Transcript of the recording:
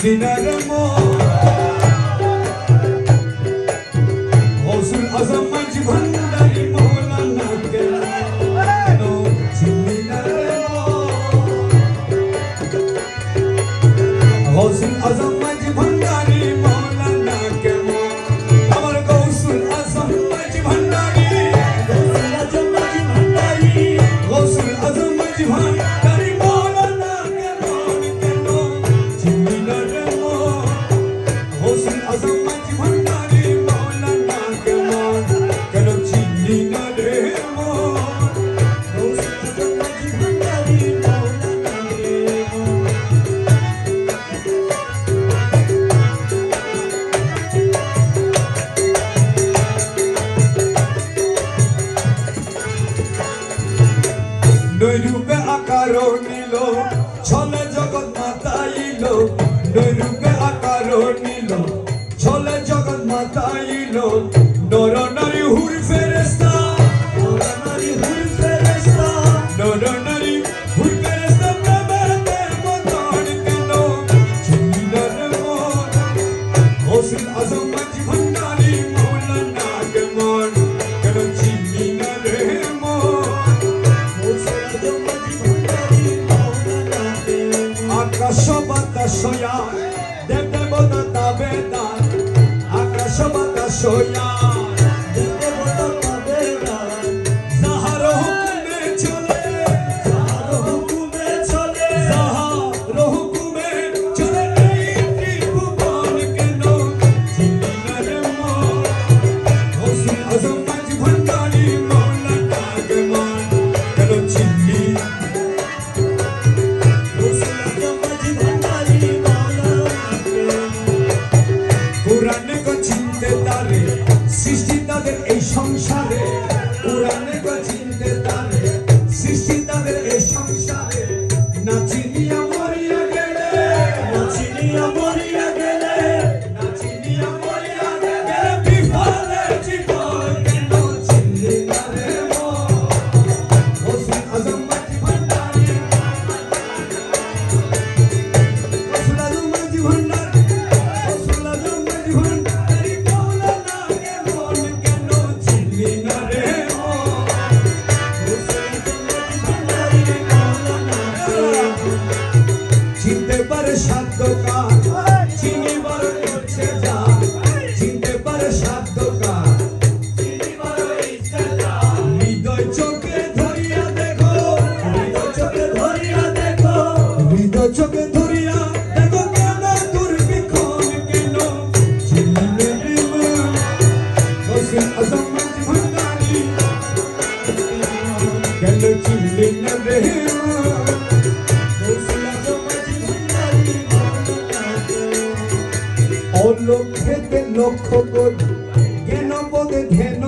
চিন্দিনার গৌসুল আজম মাঝি ভান্ডারি মৌলানা কেন চিন্দিনার গৌসুল আজম মাঝি ভান্ডারি মৌলানা কেন আমার গৌসুল আজম মাঝি ভান্ডারি গৌসুল আজম মাঝি ভান্ডারি মৌলানা কেন চিন্দিনার গৌসুল আজম মাঝি ভান্ডারি মৌলানা কেন চিন্দিনার গৌসুল আজম মাঝি ভান্ডারি মৌলানা নৈরূপে আকার নিল ছলে জগৎ মাতাইল নৈরূপে আকার নিল ছলে জগৎ মাতাইল নর নারী হুর ফেরেশতা নর নারী হুর ফেরেশতা নর নারী হুর ফেরেশতা প্রেমেতে মতন কেন চিন্দিনার মন গৌসুল আজম মাঝি ভান্ডারি মৌলানা কেমন কেন চিন্দিনার আকাশ বাতাস দেব দেবতা তাবেদার আকাশ বাতাস দেব দেবতা তাবেদার যাহার হুকুমে চলে যাহার হুকুমে চলে যাহার হুকুমে চলে এই ত্রিভুবন কেন চিন্দিনার মন গৌসুল আজম মাঝি ভান্ডারি মৌলানা কেমন কেন চিন্দিনার পুরাণে গো চিনতে তারে সৃষ্টি তাদের এই সংসারে পুরাণে গো চিনতে তারে সৃষ্টি তাদের এই সংসারে নাচিনিয়া মরিয়া গেলে নাচিনিয়া মরিয়া গেলে নাচিনিয়া মরিয়া গেলে বিফলে জীবন কেন চিন্দিনার গৌসুল আজম মাঝি ভান্ডারি গৌসুল আজম মাঝি ভান্ডারি চিনতে পারে সাধ্যকার চিনিবার ইচ্ছে যা চিনতে পারে সাধ্যকার চিনিবার ইচ্ছে যা হৃদয় চোখে ধরিয়া দেখো হৃদয় চোখে ধরিয়া দেখো হৃদয় চোখে ধরিয়া দেখো কেন দুর্বিক্ষণ কেন চিন্দিনার মন গৌসুল আজম মাঝি ভান্ডারি কেন চিন্দিনার অলক্ষেতে লক্ষ্য করি জ্ঞান পদে ধ্যান